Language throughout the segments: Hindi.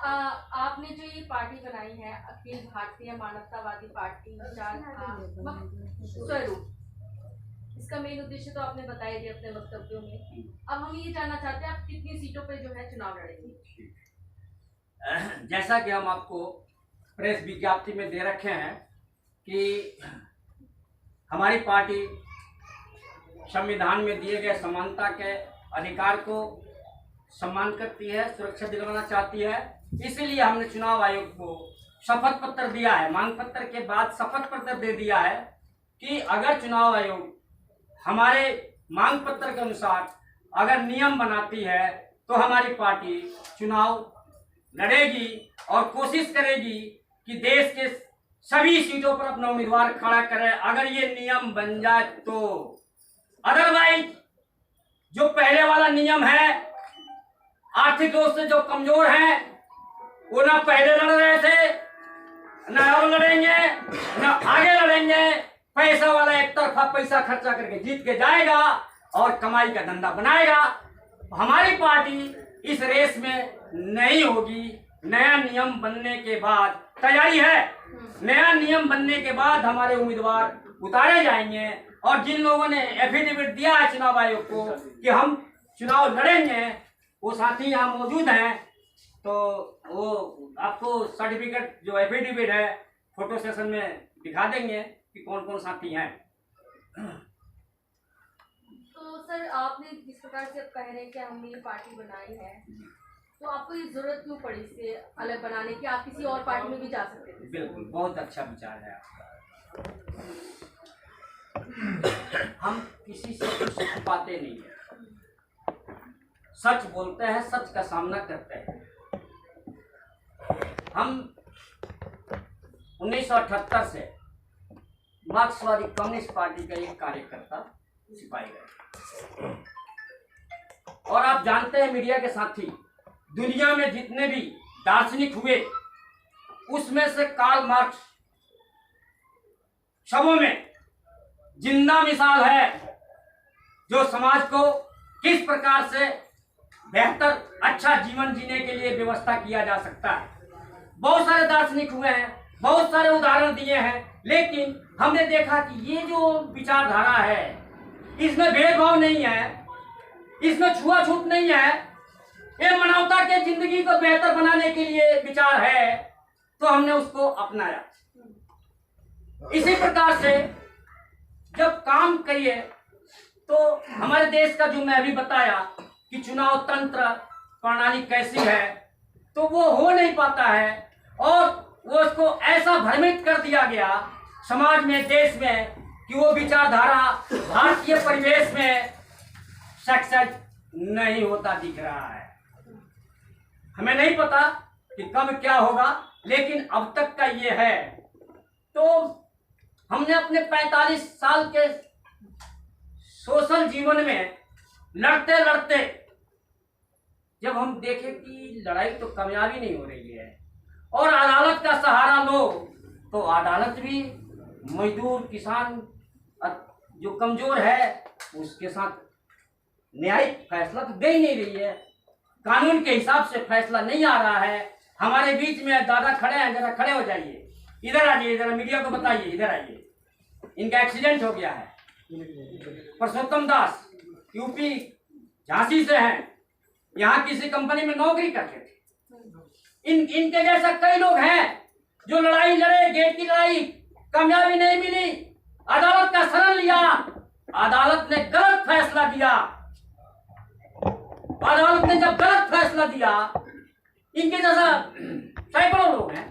आपने जो ये पार्टी बनाई है अखिल भारतीय मानवतावादी पार्टी स्वरूप, इसका मेन उद्देश्य तो आपने बताया दिया अपने वक्तव्यों में। अब हम ये जानना चाहते हैं आप कितनी सीटों पे जो है चुनाव लड़ेंगे। जैसा कि हम आपको प्रेस विज्ञप्ति में दे रखे हैं कि हमारी पार्टी संविधान में दिए गए समानता के अधिकार को सम्मान करती है, सुरक्षा दिलवाना चाहती है। इसीलिए हमने चुनाव आयोग को शपथ पत्र दिया है, मांग पत्र के बाद शपथ पत्र दे दिया है कि अगर चुनाव आयोग हमारे मांग पत्र के अनुसार अगर नियम बनाती है तो हमारी पार्टी चुनाव लड़ेगी और कोशिश करेगी कि देश के सभी सीटों पर अपना उम्मीदवार खड़ा करे अगर ये नियम बन जाए तो। अदरवाइज जो पहले वाला नियम है, आर्थिक रूप से जो कमजोर हैं वो ना पहले लड़ रहे थे, ना अब लड़ेंगे, ना आगे लड़ेंगे। पैसा वाला एक तरफा पैसा खर्चा करके जीत के जाएगा और कमाई का धंधा बनाएगा। हमारी पार्टी इस रेस में नहीं होगी। नया नियम बनने के बाद तैयारी है, नया नियम बनने के बाद हमारे उम्मीदवार उतारे जाएंगे और जिन लोगों ने एफिडेविट दिया है चुनाव आयोग को कि हम चुनाव लड़ेंगे, वो साथी यहाँ मौजूद हैं, तो वो आपको सर्टिफिकेट जो एफिडेविट है फोटो सेशन में दिखा देंगे कि कौन कौन साथी हैं। तो सर आपने जिस प्रकार से अब कह रहे हैं कि हमने ये पार्टी बनाई है, तो आपको ये जरूरत क्यों पड़ी इससे अलग बनाने की? आप किसी और पार्टी में भी जा सकते थे। बिल्कुल, बहुत अच्छा विचार है आपका। हम किसी से कुछ छुपाते नहीं है, सच बोलते हैं, सच का सामना करते हैं। हम 1978 से मार्क्सवादी कम्युनिस्ट पार्टी का एक कार्यकर्ता सिपाही गए और आप जानते हैं मीडिया के साथी, दुनिया में जितने भी दार्शनिक हुए उसमें से कार्ल मार्क्स शवों में जिंदा मिसाल है जो समाज को किस प्रकार से बेहतर अच्छा जीवन जीने के लिए व्यवस्था किया जा सकता है। बहुत सारे दार्शनिक हुए हैं, बहुत सारे उदाहरण दिए हैं, लेकिन हमने देखा कि ये जो विचारधारा है इसमें भेदभाव नहीं है, इसमें छुआछूत नहीं है, ये मानवता के जिंदगी को बेहतर बनाने के लिए विचार है, तो हमने उसको अपनाया। इसी प्रकार से जब काम करिए तो हमारे देश का जो मैं अभी बताया कि चुनाव तंत्र प्रणाली कैसी है, तो वो हो नहीं पाता है और वो उसको ऐसा भ्रमित कर दिया गया समाज में, देश में, कि वो विचारधारा भारतीय परिवेश में सक्सेस नहीं होता दिख रहा है। हमें नहीं पता कि कब क्या होगा, लेकिन अब तक का ये है। तो हमने अपने 45 साल के सोशल जीवन में लड़ते लड़ते जब हम देखे कि लड़ाई तो कामयाबी नहीं हो रही है और अदालत का सहारा लो, तो अदालत भी मजदूर किसान जो कमजोर है उसके साथ न्यायिक फैसला तो दे ही नहीं रही है, कानून के हिसाब से फैसला नहीं आ रहा है। हमारे बीच में दादा खड़े हैं, जरा खड़े हो जाइए, इधर आ जाइए, जरा मीडिया को बताइए, इधर आइए। इनका एक्सीडेंट हो गया है। परसोत्तम दास यूपी झांसी से हैं, यहाँ किसी कंपनी में नौकरी करते थे। इनके जैसा कई लोग हैं जो लड़ाई लड़े, गेट की लड़ाई, कामयाबी नहीं मिली, अदालत का शरण लिया, अदालत ने गलत फैसला दिया। अदालत ने जब गलत फैसला दिया, इनके जैसा सैकड़ों लोग हैं,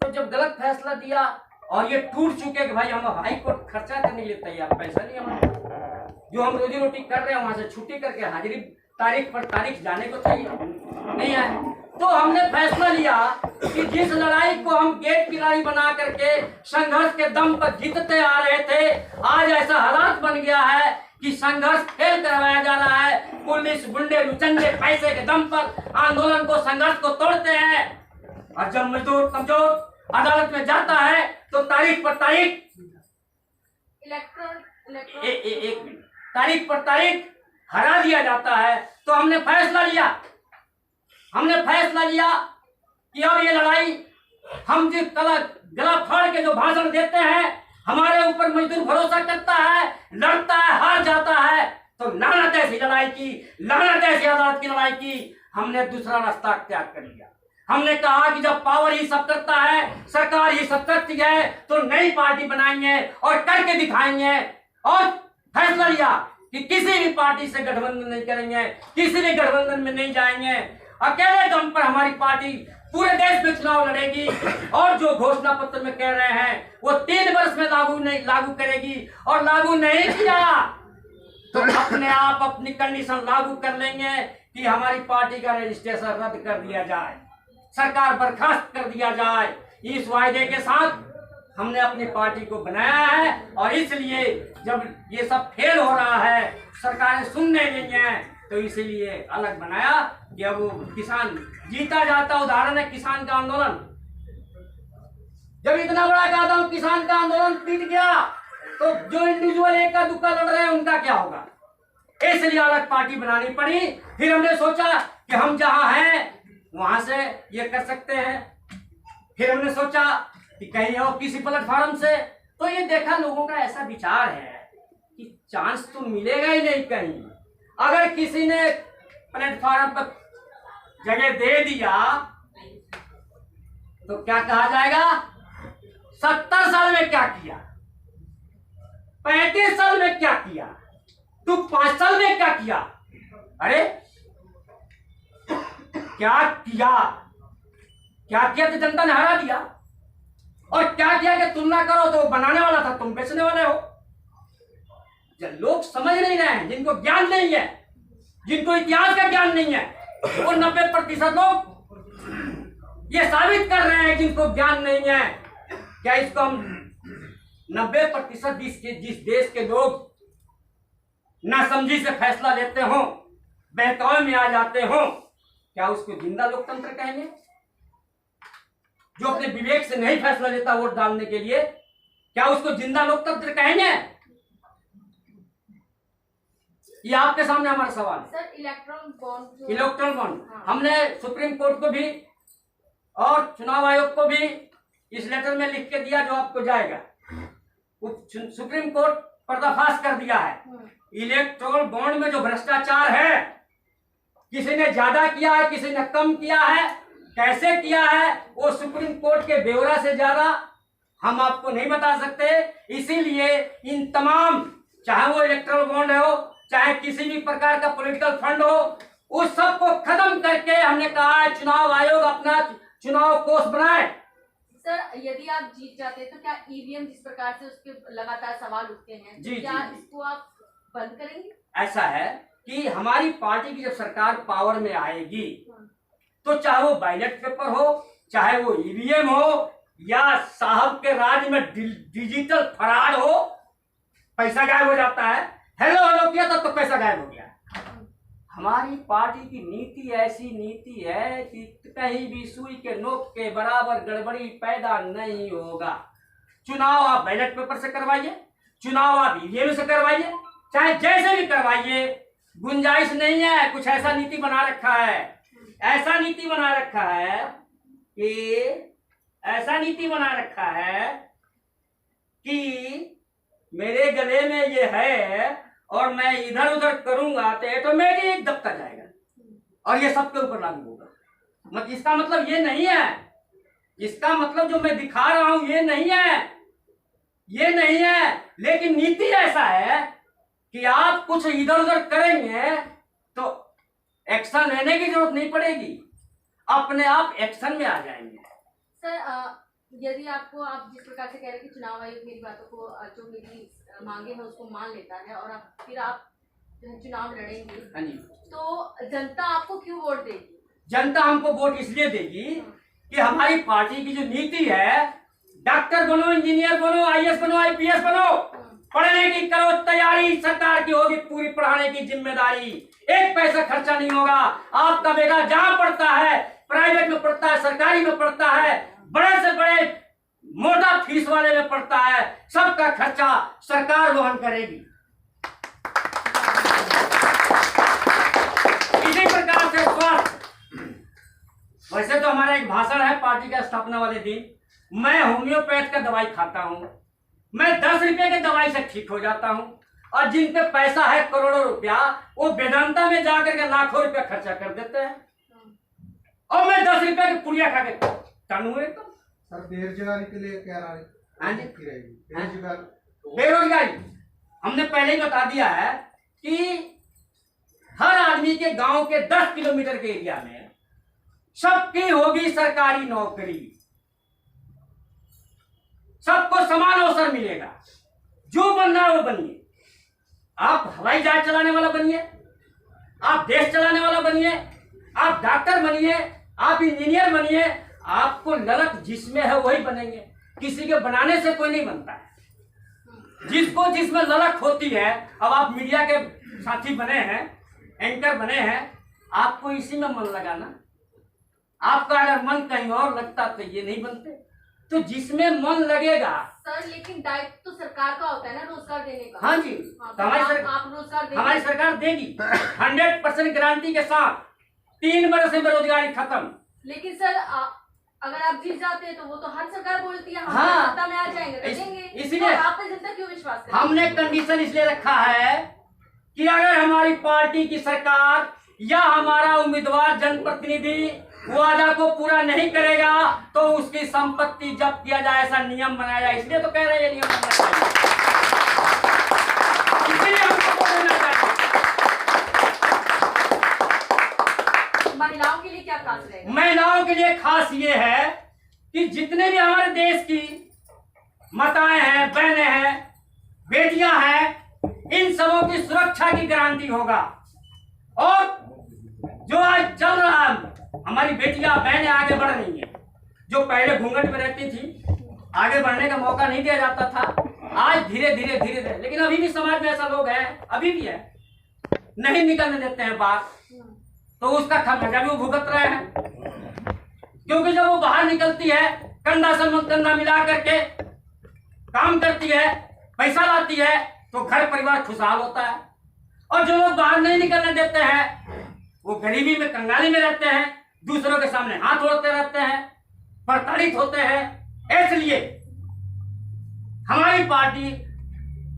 तो जब गलत फैसला दिया और ये टूट चुके कि भाई हम हाई कोर्ट खर्चा करने के लिए तैयार, पैसा नहीं हमारे पास, जो हम रोजी रोटी कर रहे हैं वहां से छुट्टी करके हाजिरी तारीख पर तारीख जाने को चाहिए, नहीं है। तो हमने फैसला लिया कि जिस लड़ाई को हम गेट की लड़ाई बना करके संघर्ष के दम पर जीतते आ रहे थे, आज ऐसा हालात बन गया है कि संघर्ष फेल करवाया जा रहा है। पुलिस गुंडे लुचंडे पैसे के दम पर आंदोलन को, संघर्ष को तोड़ते हैं और जब मजदूर कमजोर अदालत में जाता है तो तारीख पर तारीख एक मिनट तारीख पर तारीख हरा दिया जाता है। तो हमने फैसला लिया, हमने फैसला लिया कि अब ये लड़ाई हम जिस गला फाड़ के जो भाषण देते हैं, हमारे ऊपर मजदूर भरोसा करता है, लड़ता है, हार जाता है, तो लानत ऐसी लड़ाई की, लानत ऐसी अदालत की लड़ाई की। हमने दूसरा रास्ता त्याग कर लिया। हमने कहा कि जब पावर ही सब करता है, सरकार ही सब करती है, तो नई पार्टी बनाएंगे और करके दिखाएंगे। और फैसला लिया कि किसी भी पार्टी से गठबंधन नहीं करेंगे, किसी भी गठबंधन में नहीं जाएंगे। अकेले दम पर हमारी पार्टी पूरे देश में चुनाव लड़ेगी और जो घोषणा पत्र में कह रहे हैं वो 3 वर्ष में लागू करेगी। और लागू नहीं किया तो अपने आप अपनी कंडीशन लागू कर लेंगे कि हमारी पार्टी का रजिस्ट्रेशन रद्द कर दिया जाए, सरकार बर्खास्त कर दिया जाए। इस वायदे के साथ हमने अपनी पार्टी को बनाया है और इसलिए जब ये सब फेल हो रहा है, सरकारें सुनने नहीं है, तो इसीलिए अलग बनाया कि अब किसान जीता जाता। उदाहरण है किसान का आंदोलन। जब इतना बड़ा कदम किसान का आंदोलन पीट गया तो जो इंडिविजुअल एक का दुक्का लड़ रहे हैं उनका क्या होगा? इसलिए अलग पार्टी बनानी पड़ी। फिर हमने सोचा कि हम जहां हैं वहां से ये कर सकते हैं। फिर हमने सोचा कि कहीं और किसी प्लेटफॉर्म से, तो ये देखा लोगों का ऐसा विचार है कि चांस तो मिलेगा ही नहीं कहीं। अगर किसी ने प्लेटफॉर्म पर जगह दे दिया तो क्या कहा जाएगा? 70 साल में क्या किया, 35 साल में क्या किया, तू 5 साल में क्या किया? अरे क्या किया? क्या किया तो जनता ने हरा दिया। और क्या किया कि तुलना करो तो बनाने वाला था, तुम बेचने वाले हो। जब लोग समझ नहीं रहे हैं, जिनको ज्ञान नहीं है, जिनको इतिहास का ज्ञान नहीं है, वो 90% लोग ये साबित कर रहे हैं जिनको ज्ञान नहीं है। क्या इसको हम 90% जिस देश के लोग नासमझी से फैसला लेते हो, बहकावे में आ जाते हो, क्या उसको जिंदा लोकतंत्र कहेंगे? जो अपने विवेक से नहीं फैसला लेता वोट डालने के लिए, क्या उसको जिंदा लोकतंत्र कहेंगे? ये आपके सामने हमारा सवाल है। सर, इलेक्ट्रॉन बॉन्ड हमने सुप्रीम कोर्ट को भी और चुनाव आयोग को भी इस लेटर में लिख के दिया जो आपको जाएगा। सुप्रीम कोर्ट पर्दाफाश कर दिया है इलेक्ट्रॉन बॉन्ड में जो भ्रष्टाचार है, किसी ने ज्यादा किया है, किसी ने कम किया है, कैसे किया है, वो सुप्रीम कोर्ट के ब्यौरा से ज्यादा हम आपको नहीं बता सकते। इसीलिए इन तमाम, चाहे वो इलेक्ट्रल बॉन्ड हो, चाहे किसी भी प्रकार का पॉलिटिकल फंड हो, उस सब को खत्म करके हमने कहा है चुनाव आयोग अपना चुनाव कोष बनाए। सर, यदि आप जीत जाते हैं तो क्या ईवीएम जिस प्रकार से उसके लगातार सवाल उठते हैं, जी, क्या जी। इसको आप बंद करेंगे? ऐसा है कि हमारी पार्टी की जब सरकार पावर में आएगी तो चाहे वो बैलेट पेपर हो, चाहे वो ईवीएम हो, या साहब के राज में डिजिटल फराड हो, पैसा गायब हो जाता है। हेलो हेलो किया तब तो पैसा गायब हो गया। हमारी पार्टी की नीति ऐसी नीति है कि कहीं भी सुई के नोक के बराबर गड़बड़ी पैदा नहीं होगा। चुनाव आप बैलेट पेपर से करवाइए, चुनाव आप ईवीएम से करवाइए, चाहे जैसे भी करवाइए, गुंजाइश नहीं है। कुछ ऐसा नीति बना रखा है, ऐसा नीति बना रखा है कि ऐसा नीति बना रखा है कि मेरे गले में ये है और मैं इधर उधर करूंगा तो ऑटोमेटिक दबता जाएगा और ये सबके ऊपर लागू होगा। इसका मतलब ये नहीं है, इसका मतलब जो मैं दिखा रहा हूं ये नहीं है, ये नहीं है। लेकिन नीति ऐसा है कि आप कुछ इधर उधर करेंगे तो एक्शन लेने की जरूरत नहीं पड़ेगी, अपने आप एक्शन में आ जाएंगे। सर, यदि आपको, आप जिस प्रकार से कह रहे हैं कि चुनाव आयोग मेरी बातों को, जो मेरी मांगे हैं उसको मान लेता है और फिर आप चुनाव लड़ेंगे, हाँ जी, तो जनता आपको क्यों वोट देगी? जनता हमको वोट इसलिए देगी कि हमारी पार्टी की जो नीति है, डॉक्टर बनो, इंजीनियर बनो, आईएएस बनो, आईपीएस बनो, पढ़ने की करो तैयारी, सरकार की होगी पूरी पढ़ाने की जिम्मेदारी, एक पैसा खर्चा नहीं होगा। आपका बेटा जहां पढ़ता है, प्राइवेट में पढ़ता है, सरकारी में पढ़ता है, बड़े से बड़े मोटा फीस वाले में पढ़ता है, सबका खर्चा सरकार वहन करेगी। इसी प्रकार से स्वास्थ्य, वैसे तो हमारा एक भाषण है पार्टी का स्थापना वाले दिन, मैं होम्योपैथ का दवाई खाता हूँ, मैं 10 रुपए की दवाई से ठीक हो जाता हूँ, और जिन पे पैसा है करोड़ों रुपया वो वेदांता में जाकर के लाखों रुपया खर्चा कर देते हैं, और मैं 10 रुपए की पुड़िया खा के टन हुए। तो सर बेरोजगारी के लिए क्या राय हाँ जी, बेरोजगार बेरोजगारी हमने पहले ही बता दिया है कि हर आदमी के गांव के 10 किलोमीटर के एरिया में सबकी होगी सरकारी नौकरी, सबको समान अवसर मिलेगा, जो बनना है वो बनिए। आप हवाई जहाज चलाने वाला बनिए, आप देश चलाने वाला बनिए, आप डॉक्टर बनिए, आप इंजीनियर बनिए, आपको ललक जिसमें है वही बनेंगे, किसी के बनाने से कोई नहीं बनता है। जिसको जिसमें ललक होती है, अब आप मीडिया के साथी बने हैं, एंकर बने हैं, आपको इसी में मन लगाना। आपका अगर मन कहीं और लगता तो ये नहीं बनते, तो जिसमें मन लगेगा। सर लेकिन दायित्व तो सरकार का होता है ना रोजगार देने का। हाँ जी, तो आप रोजगार देंगे? हमारी सरकार देगी 100% गारंटी के साथ। 3 वर्ष से बेरोजगारी खत्म। लेकिन सर अगर आप जीत जाते हैं तो वो तो हर सरकार बोलती है हम हाँ, सत्ता में आ जाएंगे तो देंगे, इसलिए आप पे जनता क्यों विश्वास करेगी? हमने कंडीशन इसलिए रखा है कि अगर हमारी पार्टी की सरकार या हमारा उम्मीदवार जनप्रतिनिधि वादा को पूरा नहीं करेगा तो उसकी संपत्ति जब्त किया जाए, ऐसा नियम बनाया जाए। इसलिए तो कह रहे हैं ये नियम बनना चाहिए, इसलिए हमको बोलना चाहिए। महिलाओं के लिए क्या खास रहेगा? महिलाओं के लिए खास ये है कि जितने भी हमारे देश की माताएं हैं, बहनें हैं, बेटियां हैं, इन सबों की सुरक्षा की गारंटी होगा। और जो आज चल रहा है, हमारी बेटियां बहनें आगे बढ़ रही हैं। जो पहले घूंघट में रहती थी, आगे बढ़ने का मौका नहीं दिया जाता था, आज धीरे धीरे धीरे धीरे, लेकिन अभी भी समाज में ऐसा लोग हैं, अभी भी है, नहीं निकलने देते हैं बाहर, तो उसका खमियाजा भी वो भुगत रहे हैं। क्योंकि जब वो बाहर निकलती है, कंधा से कंधा मिला करके काम करती है, पैसा लाती है, तो घर परिवार खुशहाल होता है। और जो लोग बाहर नहीं निकलने देते हैं, वो गरीबी में, कंगाली में रहते हैं, दूसरों के सामने हाथ जोड़ते रहते हैं, प्रताड़ित होते हैं। इसलिए हमारी पार्टी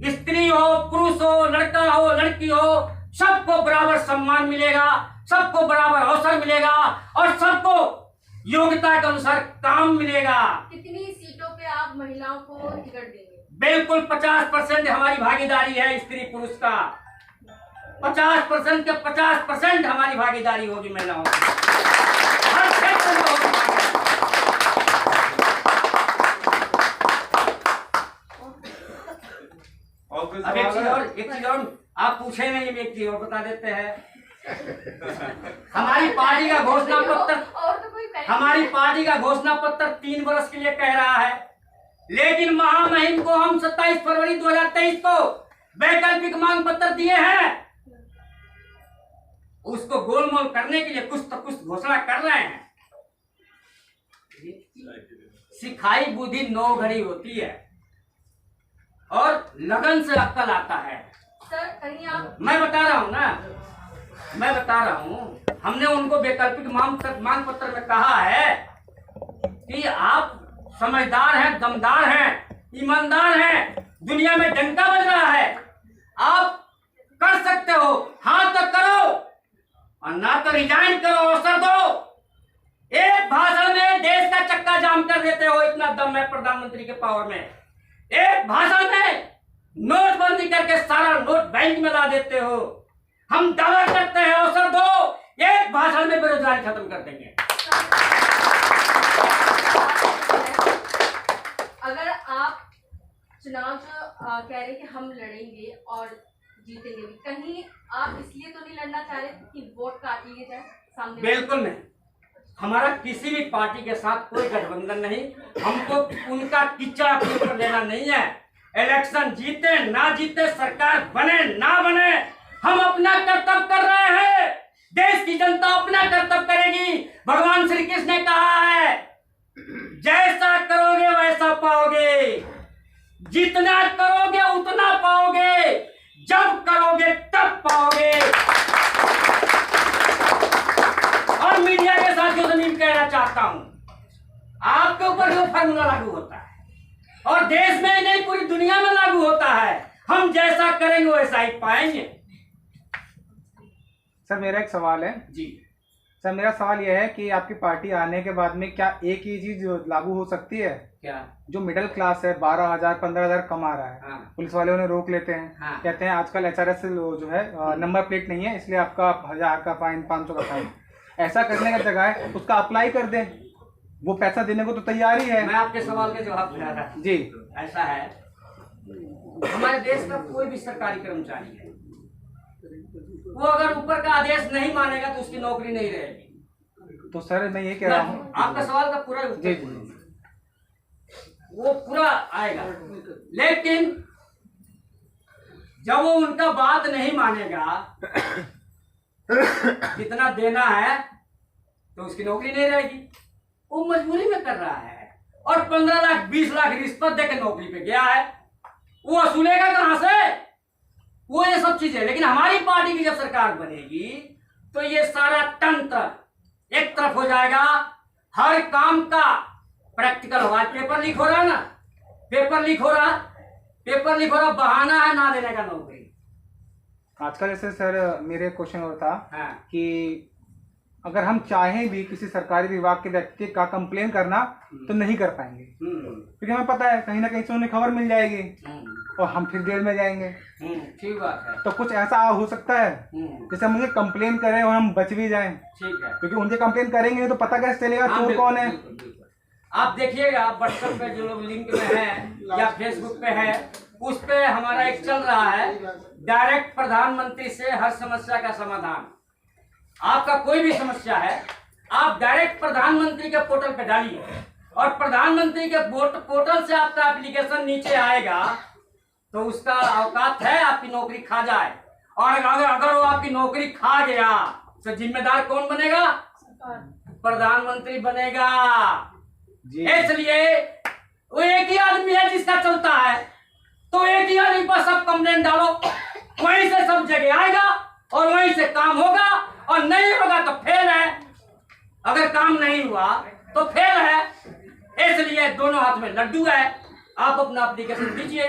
स्त्री हो, पुरुष हो, लड़का हो, लड़की हो, सबको बराबर सम्मान मिलेगा, सबको बराबर अवसर मिलेगा, और सबको योग्यता के अनुसार काम मिलेगा। कितनी सीटों पे आप महिलाओं को टिकट देंगे? बिल्कुल 50% हमारी भागीदारी है स्त्री पुरुष का। 50% के 50% हमारी भागीदारी होगी महिलाओं की, हर क्षेत्र में होगी। अब एक चीज और आप पूछे नहीं, एक चीज और बता देते हैं। हमारी पार्टी का घोषणा पत्र, और तो कोई हमारी पार्टी का घोषणा पत्र 3 वर्ष के लिए कह रहा है, लेकिन महामहिम को हम 27 फरवरी 2023 को वैकल्पिक मांग पत्र दिए हैं। उसको गोलमोल करने के लिए कुछ तो कुछ घोषणा कर रहे हैं। सिखाई बुद्धि 9 घड़ी होती है, और लगन से अक्ल आता है। सर कहीं आप, मैं बता रहा हूँ ना, मैं बता रहा हूँ, हमने उनको वैकल्पिक मांग पत्र में कहा है कि आप समझदार हैं, दमदार हैं, ईमानदार हैं, दुनिया में डंका बज रहा है, आप कर सकते हो, हाँ तो करो, और ना तो रिजाइन करो, अवसर दो। एक भाषण में देश का चक्का जाम कर देते हो, इतना दम है प्रधानमंत्री के पावर में। एक भाषण में नोटबंदी करके सारा नोट बैंक में ला देते हो। हम दावा करते हैं, अवसर दो, एक भाषण में बेरोजगारी खत्म कर देंगे। अगर आप चुनाव जो कह रहे हैं कि हम लड़ेंगे और जीतेंगे भी, कहीं आप इसलिए तो नहीं लड़ना चाह रहे कि वोट काट लिए जाए सामने? बिल्कुल नहीं, हमारा किसी भी पार्टी के साथ कोई गठबंधन नहीं, हमको उनका किच्चा अपने ऊपर लेना नहीं है। इलेक्शन जीते ना जीते, सरकार बने ना बने, हम अपना कर्तव्य कर रहे हैं। देश की जनता अपना कर्तव्य करेगी। भगवान श्री कृष्ण ने कहा है, जैसा करोगे वैसा पाओगे, जितना करोगे उतना पाओगे, जब करोगे तब पाओगे। और मीडिया के साथियों से नहीं कह रहा चाहता हूं, आपके ऊपर जो फार्मूला लागू होता है और देश में ही नहीं पूरी दुनिया में लागू होता है, हम जैसा करेंगे वैसा ही पाएंगे। सर मेरा एक सवाल है। जी सर मेरा सवाल यह है कि आपकी पार्टी आने के बाद में क्या एक ही चीज लागू हो सकती है? क्या? जो मिडिल क्लास है 12,000 15,000 कमा रहा है, हाँ। पुलिस वाले उन्हें रोक लेते हैं। हाँ। कहते हैं आजकल HRS जो है नंबर प्लेट नहीं है, इसलिए आपका 1000 का फाइन 500 का फाइन। ऐसा करने का जगह उसका अप्लाई कर दें, वो पैसा देने को तो तैयार ही है। मैं आपके सवाल का जवाब दे रहा था। जी ऐसा है, हमारे देश का कोई भी सरकारी कर्मचारी है, वो अगर ऊपर का आदेश नहीं मानेगा तो उसकी नौकरी नहीं रहेगी। तो सर मैं ये कह रहा हूँ, आपका सवाल का पूरा उत्तर जी वो पूरा आएगा, लेकिन जब वो उनका बात नहीं मानेगा, कितना देना है तो उसकी नौकरी नहीं रहेगी। वो मजबूरी में कर रहा है और 15 लाख 20 लाख रिश्वत देकर नौकरी पे गया है, वो वसूलेगा कहां से? वो ये सब चीजें। लेकिन हमारी पार्टी की जब सरकार बनेगी तो ये सारा तंत्र एक तरफ हो जाएगा, हर काम का प्रैक्टिकल होगा। पेपर लीक हो रहा है ना, पेपर लीक हो रहा, बहाना है ना देने का नौकरी। आजकल ऐसे सर मेरे क्वेश्चन और था हाँ। कि अगर हम चाहें भी किसी सरकारी विभाग के व्यक्ति का कंप्लेन करना तो नहीं कर पाएंगे, क्योंकि हमें पता है कहीं ना कहीं से उन्हें खबर मिल जाएगी और हम फिर जेल में जाएंगे। ठीक बात है। तो कुछ ऐसा हो सकता है जैसे मुझे कंप्लेन करें और हम बच भी जाएं, ठीक है, क्योंकि उनके कंप्लेन करेंगे नहीं तो पता कैसे चलेगा हाँ, चोर कौन है। बिल्कुल, बिल्कुल। आप देखिएगा व्हाट्सएप पे जो लोग लिंक में है या फेसबुक पे है, उस पे हमारा एक चल रहा है डायरेक्ट प्रधानमंत्री से हर समस्या का समाधान। आपका कोई भी समस्या है, आप डायरेक्ट प्रधानमंत्री के पोर्टल पे डालिए और प्रधानमंत्री के पोर्टल से आपका एप्लीकेशन नीचे आएगा तो उसका औकात है आपकी नौकरी खा जाए। और अगर वो आपकी नौकरी खा गया तो जिम्मेदार कौन बनेगा? प्रधानमंत्री बनेगा। इसलिए वो एक ही आदमी है जिसका चलता है, तो एक ही आदमी पर सब कंप्लेंट डालो, वहीं से सब जगह आएगा और वहीं से काम होगा, और नहीं होगा तो फेल है। अगर काम नहीं हुआ तो फेल है। इसलिए दोनों हाथ में लड्डू है, आप अपना एप्लीकेशन दीजिए।